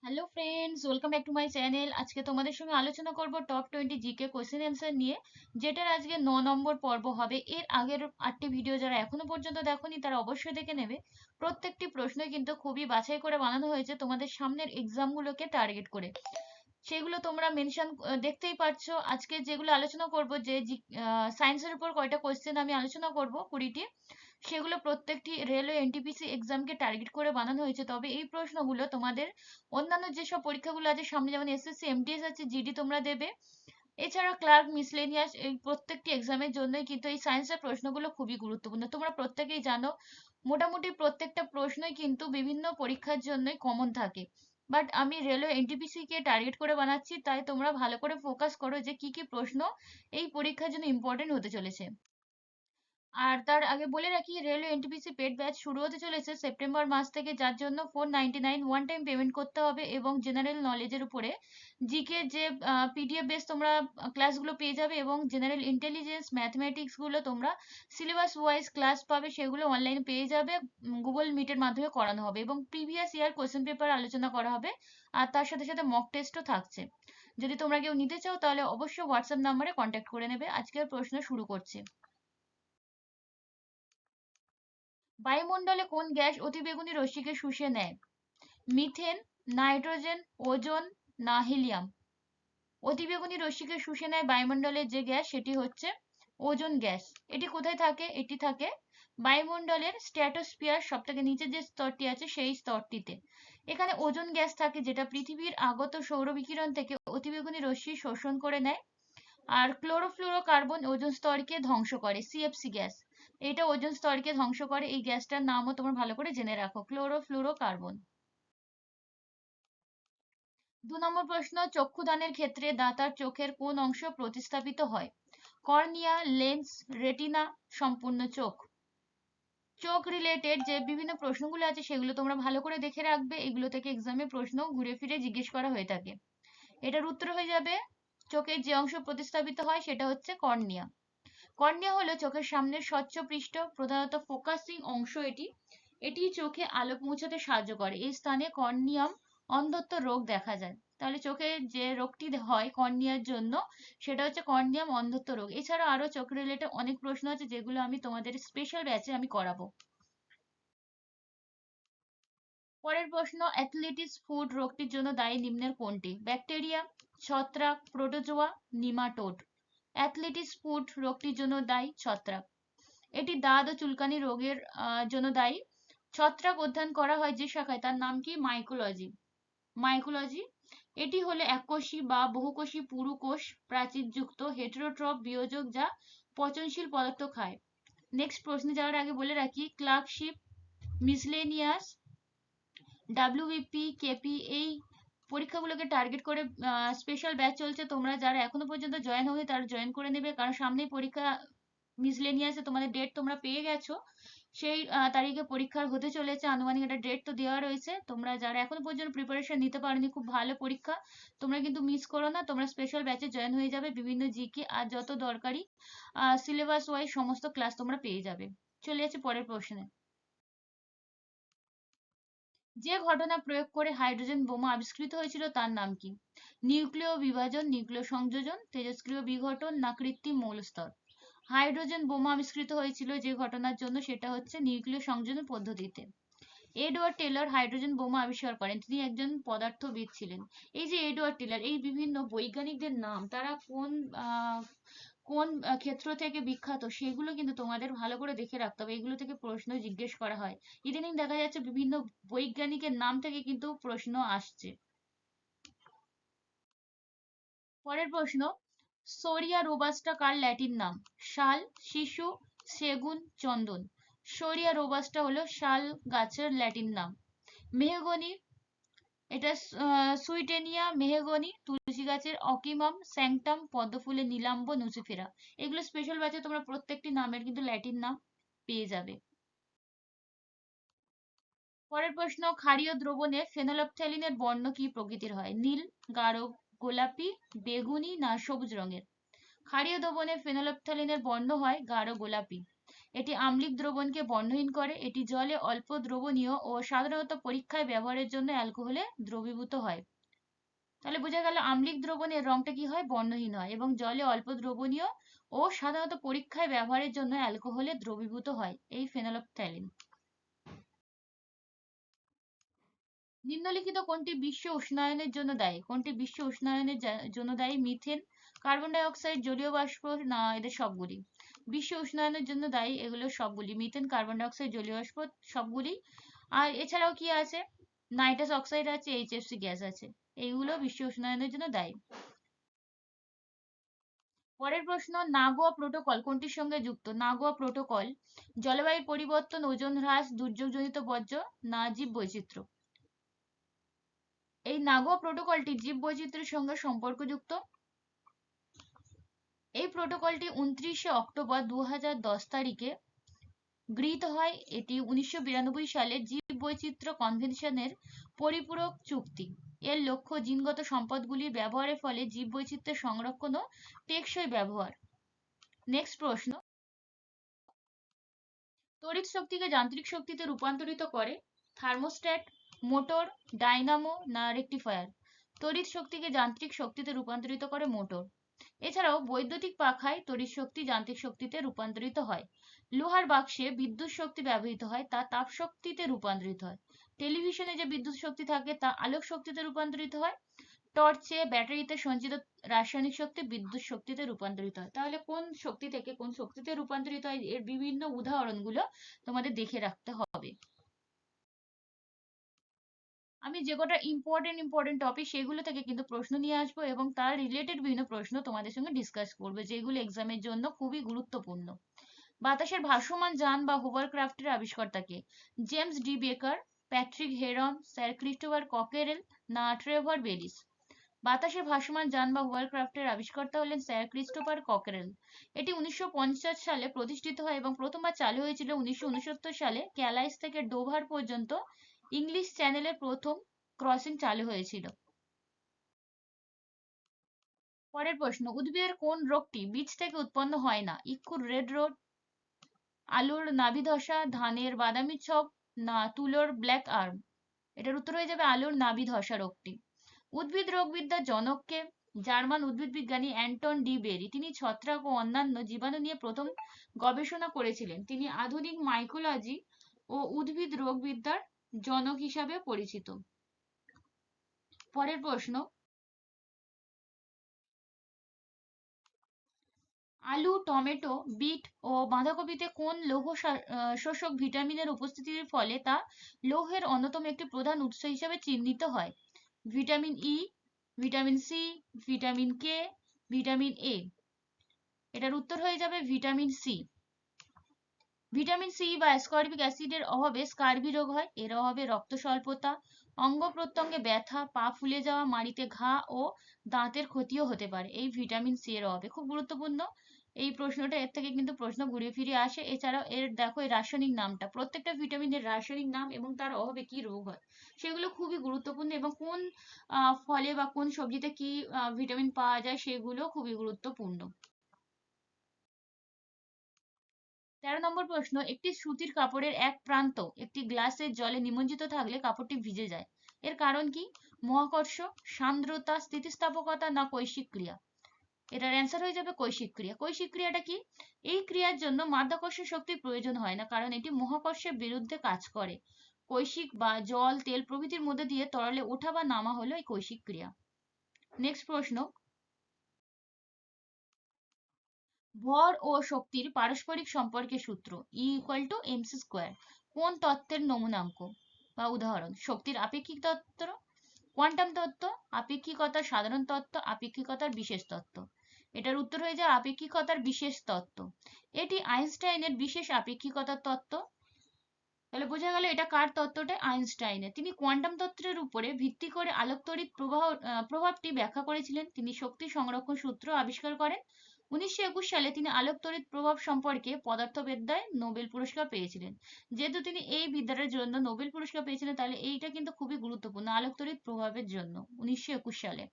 Hello friends, welcome back to my channel. আজকে তোমাদের সঙ্গে আলোচনা করব টপ 20 জিকে কোশ্চেন অ্যান্সার নিয়ে, যেটার আজকে 9 নম্বর পর্ব হবে। এর আগের 8টি ভিডিও যারা এখনো পর্যন্ত দেখোনি তারা অবশ্যই দেখে নেবে। প্রত্যেকটি প্রশ্নই কিন্তু খুবই বাছাই করে বানানো হয়েছে তোমাদের সামনের এক্সামগুলোকে টার্গেট করে। সেগুলো তোমরা মেনশন দেখতেই পাচ্ছো। আজকে যেগুলো আলোচনা করব, যে সায়েন্সের উপর কয়টা কোশ্চেন আমি আলোচনা করব 20টি, সেগুলো প্রত্যেকটি রেলওয়ে এনটিপিসি এক্সামকে টার্গেট করে বানানো হয়েছে। তবে এই প্রশ্নগুলো তোমাদের অন্যান্য যেসব পরীক্ষাগুলো আছে সামনে, যেমন এসএসসি, এমটিএস আছে, জিডি তোমরা দেবে, এছাড়া ক্লার্ক, মিসলেনিয়াস, এই প্রত্যেকটি এক্সামের জন্যই কিন্তু এই সায়েন্সের প্রশ্নগুলো খুবই গুরুত্বপূর্ণ। তোমরা প্রত্যেকেই জানো মোটামুটি প্রত্যেকটা প্রশ্নই কিন্তু বিভিন্ন পরীক্ষার জন্যই কমন থাকে। বাট আমি রেলওয়ে এনটিপিসি কে টার্গেট করে বানাচ্ছি, তাই তোমরা ভালো করে ফোকাস করো যে কি কি প্রশ্ন এই পরীক্ষার জন্য ইম্পর্টেন্ট হতে চলেছে। আর তার আগে বলে রাখি, রেলওয়ে এনটিপিসি পেড ব্যাচ শুরু হতে চলেছে সেপ্টেম্বর মাস থেকে, যার জন্য 499 ওয়ান টাইম পেমেন্ট করতে হবে। এবং জেনারেল নলেজের উপরে জিকে যে পিডিএফ বেস তোমরা ক্লাসগুলো পেয়ে যাবে, এবং জেনারেল ইন্টেলিজেন্স, ম্যাথমেটিক্স গুলো তোমরা সিলেবাস ওয়াইজ ক্লাস পাবে, সেগুলো অনলাইনে পেয়ে যাবে। গুগল মিটের মাধ্যমে করানো হবে এবং প্রিভিয়াস ইয়ার কোশ্চেন পেপার আলোচনা করা হবে। আর তার সাথে সাথে মক টেস্টও থাকছে। যদি তোমরা কেউ নিতে চাও তাহলে অবশ্যই হোয়াটসঅ্যাপ নাম্বারে কন্ট্যাক্ট করে নেবে। আজকের প্রশ্ন শুরু করছি। বায়ুমণ্ডলে কোন গ্যাস অতিবেগুনি রশ্মিকে শুষে নেয়? মিথেন, নাইট্রোজেন, ওজোন না হিলিয়াম? অতিবেগুনি রশ্মিকে শুষে নেয় বায়ুমণ্ডলের যে গ্যাস, সেটি হচ্ছে ওজোন গ্যাস। এটি কোথায় থাকে? এটি থাকে বায়ুমণ্ডলের স্ট্র্যাটোস্ফিয়ার, সব থেকে নিচে যে স্তরটি আছে সেই স্তরটিতে। এখানে ওজোন গ্যাস থাকে, যেটা পৃথিবীর আগত সৌরবিকিরণ থেকে অতিবেগুনি রশ্মি শোষণ করে নেয়। আর ক্লোরোফ্লুরোকার্বন ওজোন স্তরকে ধ্বংস করে, সিএফসি গ্যাস। এটা ওজোন স্তরকে ধ্বংস করে। এই গ্যাসটার নামও তোমরা ভালো করে জেনে রাখো, ক্লোরোফ্লুরোকার্বন। 2 নম্বর প্রশ্ন, চক্ষুদানের ক্ষেত্রে দাতার চোখের কোন অংশ প্রতিস্থাপিত হয়? কর্নিয়া, লেন্স, রেটিনা, সম্পূর্ণ চোখ? চোখ রিলেটেড যে বিভিন্ন প্রশ্নগুলো আছে সেগুলো তোমরা ভালো করে দেখে রাখবে, এগুলো থেকে এক্সামে প্রশ্ন ঘুরে ফিরে জিজ্ঞেস করা হয়ে থাকে। এটার উত্তর হয়ে যাবে, চোখের যে অংশ প্রতিস্থাপিত হয় সেটা হচ্ছে কর্নিয়া। কর্নিয়া হলো চোখের সামনের স্বচ্ছ পৃষ্ঠ, প্রধানত ফোকাসিং অংশ এটি। এটি চোখে আলো পৌঁছাতে সাহায্য করে। এই স্থানে কর্নিয়াম অন্ধত্ব রোগ দেখা যায়। তাহলে চোখে যে রোগটি হয় কর্নিয়ার জন্য, সেটা হচ্ছে কর্নিয়াম অন্ধত্ব রোগ। এছাড়া আরো চোখ রিলেটেড অনেক প্রশ্ন আছে, যেগুলো আমি তোমাদের স্পেশাল ব্যাচে আমি করাবো। পরের প্রশ্ন, অ্যাথলেটিস ফুড রোগটির জন্য দায়ী নিম্নের কোনটি? ব্যাকটেরিয়া, ছত্রাক, প্রোটোজোয়া, নিমাটোড? অ্যাথলেটিস ফুড রোগটির জন্য দায়ী ছত্রাক। এটি দাঁত ও চুলকানি রোগের জন্য দায়ী। ছত্রাক অধ্যয়ন করা হয় যে শাখায়, তার নাম কি? মাইকোলজি। মাইকোলজি। এটি হলো এককোষী বা বহুকোষী পুরুকোষ প্রাচীরযুক্ত হেটেরোট্রফ বিয়োজক, যা পচনশীল পদার্থ খায়। নেক্সট প্রশ্নে যাওয়ার আগে বলে রাখি, ক্লার্কশিপ, মিসলেনিয়াস, ডাব্লিউবিপি, কেপি, এই পরীক্ষাগুলোকে টার্গেট করে স্পেশাল ব্যাচ চলছে। তোমরা যারা এখনো পর্যন্ত জয়েন হওনি তারা জয়েন করে নেবে, কারণ সামনেই পরীক্ষা। মিসলেনিয়াসে তোমাদের ডেট তোমরা পেয়ে গেছো, সেই তারিখে পরীক্ষার হতে চলেছে। আনুমানিক একটা ডেট তো দেওয়া রয়েছে। তোমরা যারা এখনো পর্যন্ত প্রিপারেশন নিতে পারোনি, খুব ভালো পরীক্ষা, তোমরা কিন্তু মিস করো না। তোমরা স্পেশাল ব্যাচে জয়েন হয়ে যাবে, বিভিন্ন জিকে আর যত দরকারি সিলেবাস ওয়াইজ সমস্ত ক্লাস তোমরা পেয়ে যাবে। চলে যাচ্ছে পরের প্রশ্নে। যে ঘটনা প্রয়োগ করে হাইড্রোজেন বোমা আবিষ্কৃত হয়েছিল তার নাম কি? নিউক্লিয় বিভাজন, নিউক্লিয় সংযোজন, তেজস্ক্রিয় বিঘটন না কৃত্রিম মৌলস্তর? হাইড্রোজেন বোমা আবিষ্কৃত হয়েছিল যে ঘটনার জন্য, সেটা হচ্ছে নিউক্লিয় সংযোজন পদ্ধতিতে। এডওয়ার্ড টেলর হাইড্রোজেন বোমা আবিষ্কার করেন, তিনি একজন পদার্থবিদ ছিলেন। এই যে এডওয়ার্ড টেলর, এই বিভিন্ন বৈজ্ঞানিকদের নাম, তারা কোন কোন ক্ষেত্র থেকে বিখ্যাত, সেগুলো কিন্তু তোমাদের ভালো করে দেখে রাখতে হবে। এগুলো থেকে প্রশ্ন জিজ্ঞেস করা হয়। ইদানিং দেখা যাচ্ছে বিভিন্ন বৈজ্ঞানিকের নাম থেকে কিন্তু প্রশ্ন আসছে। পরের প্রশ্ন, সোরিয়া রোবাস্টা কার ল্যাটিন নাম? শাল, শিশু, সেগুন, চন্দন? সোরিয়া রোবাস্টা হলো শাল গাছের ল্যাটিন নাম। মেহগনি, এটা সুইটেনিয়া, মেহগনি, তুলসী গাছের অকিমাম, স্যাংটাম, পদ্মফুলের নীলাম্ব, নুসিফেরা? এগুলো স্পেশাল ব্যাচে তোমরা প্রত্যেকটি নামের কিন্তু ল্যাটিন নাম পেয়ে যাবে। পরের প্রশ্ন, ক্ষারীয় দ্রবণে ফেনোলফথ্যালিনের বর্ণ কি প্রকৃতির হয়? নীল, গাঢ় গোলাপি, বেগুনি না সবুজ রঙের? ক্ষারীয় দ্রবণে ফেনোলফথ্যালিনের বর্ণ হয় গাঢ় গোলাপি। এটি আম্লিক দ্রবণকে বর্ণহীন করে। এটি জলে অল্প দ্রবণীয় ও সাধারণত পরীক্ষায় ব্যবহারের জন্য অ্যালকোহলে দ্রবীভূত হয়। তাহলে বোঝা গেল আম্লিক দ্রবণের রংটা কি হয়, বর্ণহীন হয়, এবং জলে অল্প দ্রবণীয় ও সাধারণত পরীক্ষায় ব্যবহারের জন্য অ্যালকোহলে দ্রবীভূত হয় এই ফেনলফথ্যালিন। নিম্নলিখিত কোনটি বিশ্ব উষ্ণায়নের জন্য দায়ী? কোনটি বিশ্ব উষ্ণায়নের জন্য দায়ী? মিথেন, কার্বন ডাই অক্সাইড, জলীয় বাষ্প, না এদের সবগুলি? বিশ্ব উষ্ণায়নের জন্য দায়ী এগুলো সবগুলি, মিথেন, কার্বন ডাই অক্সাইড, জলীয় বাষ্প সবগুলি। আর এছাড়াও কি আছে, নাইট্রাস অক্সাইড আছে, এইচএফসি গ্যাস আছে, এইগুলো বিশ্ব উষ্ণায়নের জন্য দায়ী। পরের প্রশ্ন, নাগোয়া প্রোটোকল কোনটির সঙ্গে যুক্ত? নাগোয়া প্রোটোকল জলবায়ুর পরিবর্তন, ওজোন হ্রাস, দুর্যোগজনিত বর্জ্য, না জীববৈচিত্র্য? এই নাগোয়া প্রোটোকলটি জীববৈচিত্র্যের সঙ্গে সম্পর্কযুক্ত। এই প্রোটোকলটি 29শে অক্টোবর 2010 তারিখে গৃহীত হয়। এটি 1992 সালে জীববৈচিত্র্য কনভেনশনের পরিপূরক চুক্তি। এর লক্ষ্য জিনগত সম্পদগুলির ব্যবহারের ফলে জীববৈচিত্র্যের সংরক্ষণ ও টেকসই ব্যবহার। নেক্সট প্রশ্ন, তড়িৎ শক্তিকে যান্ত্রিক শক্তিতে রূপান্তরিত করে থার্মোস্ট্যাট, মোটর, ডাইনামো, না রেকটিফায়ার? তড়িৎ শক্তিকে যান্ত্রিক শক্তিতে রূপান্তরিত করে মোটর। এছাড়াও বৈদ্যুতিক পাখায় তড়িৎ শক্তি যান্ত্রিক শক্তিতে রূপান্তরিত হয়। লোহার বাক্সে বিদ্যুৎ শক্তি ব্যবহৃত হয়, তা তাপ শক্তিতে রূপান্তরিত হয়। টেলিভিশনে যে বিদ্যুৎ শক্তি থাকে তা আলোক শক্তিতে রূপান্তরিত হয়। টর্চে, ব্যাটারিতে সঞ্চিত রাসায়নিক শক্তি বিদ্যুৎ শক্তিতে রূপান্তরিত হয়। তাহলে কোন শক্তি থেকে কোন শক্তিতে রূপান্তরিত হয় এর বিভিন্ন উদাহরণগুলো তোমাদের দেখে রাখতে হবে। আমি যে কটা ইম্পর্টেন্ট টপিক সেগুলো থেকে কিন্তু প্রশ্ন নিয়ে আসবো এবং তার রিলেটেড বিভিন্ন প্রশ্ন তোমাদের সঙ্গে ডিসকাস করবো, যেগুলো এক্সামের জন্য খুবই গুরুত্বপূর্ণ। বাতাসের ভাসমান যান বা হোভারক্রাফটের আবিষ্কর্তা কে? জেমস ডি বেকার, প্যাট্রিক হেরন, স্যার ক্রিস্টোফার ককেরেল, না ট্রেভার বেলিস? বাতাসে ভাসমান যান বা হোভারক্রাফটের আবিষ্কর্তা হলেন স্যার ক্রিস্টোফার ককেরেল। এটি 1950 সালে প্রতিষ্ঠিত হয় এবং প্রথমবার চালু হয়েছিল 1969 সালে। ক্যালাইস থেকে ডোভার পর্যন্ত ইংলিশ চ্যানেলের প্রথম ক্রসিং চালু হয়েছিল। পরের প্রশ্ন, উদ্ভিদের কোন রোগটি বীজ থেকে উৎপন্ন হয় না? ইক্ষুর রেড রোড, আলুর নাভি ধসা, ধানের বাদামি ছক, না তুলোর ব্ল্যাক আর্ম? এটার উত্তর হয়ে যাবে আলুর নাভি ধসা রোগটি। উদ্ভিদ রোগবিদ্যার জনককে? জার্মান উদ্ভিদবিজ্ঞানী অ্যান্টন ডি বেরি। তিনি ছত্রাক ও অন্যান্য জীবাণু নিয়ে প্রথম গবেষণা করেছিলেন। তিনি আধুনিক মাইকোলজি ও উদ্ভিদ রোগবিদ্যার জনক হিসাবে পরিচিত। পরের প্রশ্ন, আলু, টমেটো, বিট ও বাঁধাকপিতে কোন লৌহ শোষক ভিটামিনের উপস্থিতির ফলে তা লৌহের অন্যতম একটি প্রধান উৎস হিসেবে চিহ্নিত হয়? Vitamin E, vitamin C, vitamin K, vitamin A? এটার উত্তর হয়ে যাবে ভিটামিন সি। ভিটামিন সি বা অ্যাসকর্বিক অ্যাসিডের অভাবে স্কার্বি রোগ হয়। এর অভাবে রক্ত স্বল্পতা, অঙ্গ প্রত্যঙ্গে ব্যথা, পা ফুলে যাওয়া, মাড়িতে ঘা ও দাঁতের ক্ষতিও হতে পারে এই ভিটামিন সি এর অভাবে। খুব গুরুত্বপূর্ণ এই প্রশ্নটা, এর থেকে কিন্তু প্রশ্ন ঘুরে ফিরে আসে। এছাড়াও এর দেখো এই রাসায়নিক নামটা, প্রত্যেকটা ভিটামিনের রাসায়নিক নাম এবং তার অভাবে কি রোগ হয় সেগুলো খুবই গুরুত্বপূর্ণ, এবং কোন ফলে বা কোন সবজিতে কি ভিটামিন পাওয়া যায় সেগুলো খুবই গুরুত্বপূর্ণ। 13 নম্বর প্রশ্ন, একটি সুতির কাপড়ের এক প্রান্ত একটি গ্লাসের জলে নিমজ্জিত থাকলে কাপড়টি ভিজে যায়। এর কারণ কি? মহাকর্ষ, সান্দ্রতা, স্থিতিস্থাপকতা, না কৈশিক ক্রিয়া? এটার অ্যান্সার হয়ে যাবে কৈশিক ক্রিয়া। কৈশিক ক্রিয়াটা কি? এই ক্রিয়ার জন্য মাধ্যাকর্ষ শক্তির প্রয়োজন হয় না, কারণ এটি মহাকর্ষের বিরুদ্ধে কাজ করে। কৈশিক বা জল, তেল প্রভৃতির মধ্যে দিয়ে তরলে ওঠা বা নামা হলো এই কৈশিক ক্রিয়া। নেক্সট প্রশ্ন, ভর ও শক্তির পারস্পরিক সম্পর্কের সূত্র E=mc²। কোন তত্ত্বের নমুনাঙ্ক বা উদাহরণ? শক্তির আপেক্ষিক তত্ত্ব, কোয়ান্টাম তত্ত্ব, আপেক্ষিকতার সাধারণ তত্ত্ব, আপেক্ষিকতার বিশেষ তত্ত্ব? এটার উত্তর হয়ে যায় আপেক্ষিকতার বিশেষ তত্ত্ব। এটি আইনস্টাইনের বিশেষ আপেক্ষিকতার তত্ত্ব। তাহলে বোঝা গেল এটা কার তত্ত্বটা? আইনস্টাইনের। তিনি কোয়ান্টাম তত্ত্বের উপরে ভিত্তি করে আলোক তড়িৎ প্রভাবটি ব্যাখ্যা করেছিলেন। তিনি শক্তি সংরক্ষণ সূত্র আবিষ্কার করেন। 1921 সালে তিনি আলোক তড়িৎ প্রভাব সম্পর্কে পদার্থবিদ্যায় নোবেল পুরস্কার পেয়েছিলেন। যেহেতু তিনি এই বিদ্যাটার জন্য নোবেল পুরস্কার পেয়েছিলেন, তাহলে এইটা কিন্তু খুবই গুরুত্বপূর্ণ আলোক তড়িৎ প্রভাবের জন্য 1921 সালে।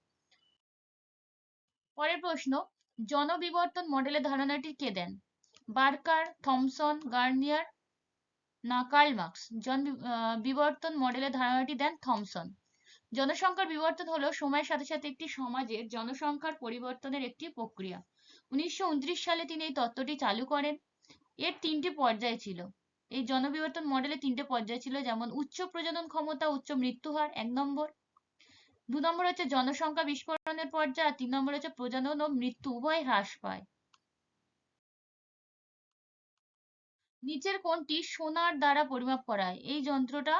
পরের প্রশ্ন, জনবিবর্তন মডেলের ধারণাটি কে দেন? বার্কার, থমসন, গার্নিয়ার না কার্ল মার্কস? বিবর্তন মডেলের ধারণাটি দেন থমসন। জনসংখ্যার বিবর্তন হলো সময়ের সাথে সাথে একটি সমাজের জনসংখ্যার পরিবর্তনের একটি প্রক্রিয়া। 1929 সালে তিনি এই তত্ত্বটি চালু করেন। এর তিনটি পর্যায় ছিল। এই জনবিবর্তন মডেলে তিনটে পর্যায় ছিল, যেমন উচ্চ প্রজনন ক্ষমতা, উচ্চ মৃত্যু হার 1 নম্বর, 2 নম্বর হচ্ছে জনসংখ্যা বিস্ফোরণের পর্যায়, আর 3 নম্বর হচ্ছে প্রজনন ও মৃত্যু উভয় হ্রাস পায়। নিচের কোনটি সোনার দ্বারা পরিমাপ করা হয়? এই যন্ত্রটা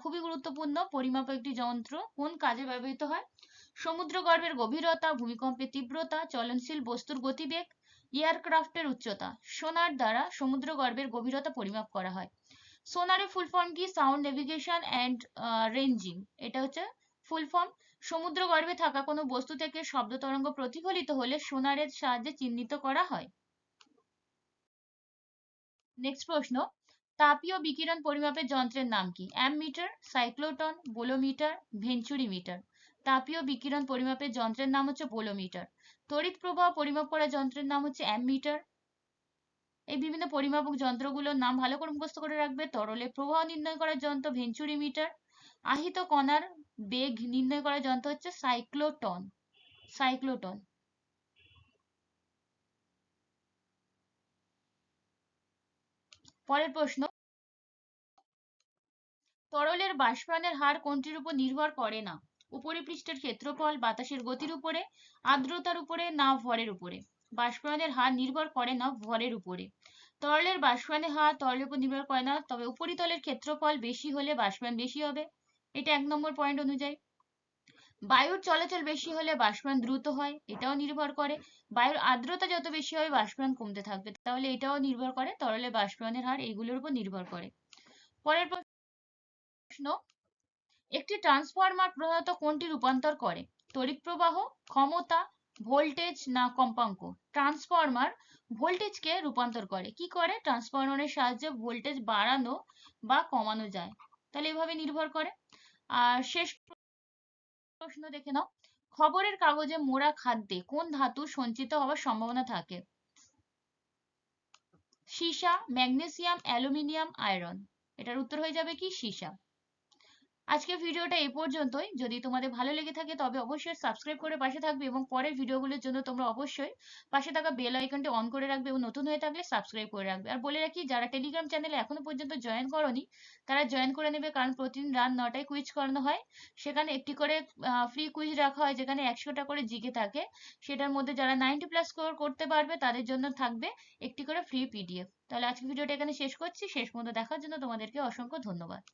খুবই গুরুত্বপূর্ণ পরিমাপক একটি যন্ত্র। কোন কাজে ব্যবহৃত হয়? সমুদ্রগর্ভের গভীরতা, ভূমিকম্পের তীব্রতা, চলনশীল বস্তুর গতিবেগ, এয়ারক্রাফটের উচ্চতা। সোনার দ্বারা সমুদ্রগর্ভের গভীরতা পরিমাপ করা হয়। সোনারের ফুল ফর্ম কি? Sound navigation and ranging. এটা হচ্ছে ফুল ফর্ম। সমুদ্রগর্ভে থাকা কোনো বস্তু থেকে শব্দ তরঙ্গ প্রতিফলিত হলে সোনারের সাহায্যে চিহ্নিত করা হয়। নেক্সট প্রশ্ন, তাপীয় বিকিরণ পরিমাপের যন্ত্রের নাম কি? Ammeter, cyclotron, bolometer, venturimeter. তাপীয় বিকিরণ পরিমাপের যন্ত্রের নাম হচ্ছে বোলোমিটার। তড়িৎ প্রবাহ পরিমাপ করা যন্ত্রের নাম হচ্ছে অ্যামমিটার। এই বিভিন্ন পরিমাপক যন্ত্রগুলোর নাম ভালো করে মুখস্থ করে রাখবে। তরলের প্রবাহ নির্ণয় করার যন্ত্র ভেঞ্চুরিমিটার। আহিত কণার বেগ নির্ণয় করার যন্ত্র হচ্ছে সাইক্লোটন। সাইক্লোটন। পরের প্রশ্ন, তরলের বাষ্পায়নের হার কোনটির উপর নির্ভর করে না? উপরিপৃষ্ঠের ক্ষেত্রফল, বাতাসের গতির উপরে, আর্দ্রতার উপরে, না ভরের উপরে? বাষ্পায়নের হার নির্ভর করে না ভরের উপরে। তরলের বাষ্পায়নের হার তরলের উপর নির্ভর করে না, তবে উপরিতলের ক্ষেত্রফল বেশি হলে বাষ্পায়ন বেশি হবে। এটা 1 নম্বর পয়েন্ট অনুযায়ী। বায়ুর চলাচল বেশি হলে বাষ্পায়ন দ্রুত হয়, এটাও নির্ভর করে। বায়ুর আর্দ্রতা যত বেশি হবে বাষ্পায়ন কমতে থাকবে, তাহলে এটাও নির্ভর করে। তরলের বাষ্পায়নের হার এইগুলোর উপর নির্ভর করে। পরের প্রশ্ন, একটি ট্রান্সফরমার প্রধানত কোনটি রূপান্তর করে? তড়িৎ প্রবাহ, ক্ষমতা, ভোল্টেজ, না কম্পাঙ্ক? ট্রান্সফরমার ভোল্টেজকে রূপান্তর করে। কি করে? ট্রান্সফরমারের সাহায্যে ভোল্টেজ বাড়ানো বা কমানো যায়, তাহলে এভাবে নির্ভর করে। আর শেষ প্রশ্ন দেখে নাও, খবরের কাগজে মোড়া খাদ্যে কোন ধাতু সঞ্চিত হওয়ার সম্ভাবনা থাকে? সীসা, ম্যাগনেসিয়াম, অ্যালুমিনিয়াম, আয়রন। এটার উত্তর হয়ে যাবে কি? সীসা। আজকের ভিডিওটা এই পর্যন্তই। যদি তোমাদের ভালো লেগে থাকে তবে অবশ্যই সাবস্ক্রাইব করে পাশে থাকবে, এবং পরের ভিডিওগুলোর জন্য তোমরা অবশ্যই পাশে থাকা বেল আইকনটি অন করে রাখবে, এবং নতুন হয়ে থাকলে সাবস্ক্রাইব করে রাখবে। আর বলে রাখি, যারা টেলিগ্রাম চ্যানেলে এখনো পর্যন্ত জয়েন করোনি তারা জয়েন করে নেবে, কারণ প্রতিদিন রাত 9টায় কুইজ করানো হয়। সেখানে একটি করে ফ্রি কুইজ রাখা হয়, যেখানে 100টা করে জিকে থাকে। সেটার মধ্যে যারা 90+ স্কোর করতে পারবে তাদের জন্য থাকবে একটি করে ফ্রি পিডিএফ। তাহলে আজকের ভিডিওটা এখানে শেষ করছি। শেষ পর্যন্ত দেখার জন্য তোমাদেরকে অসংখ্য ধন্যবাদ।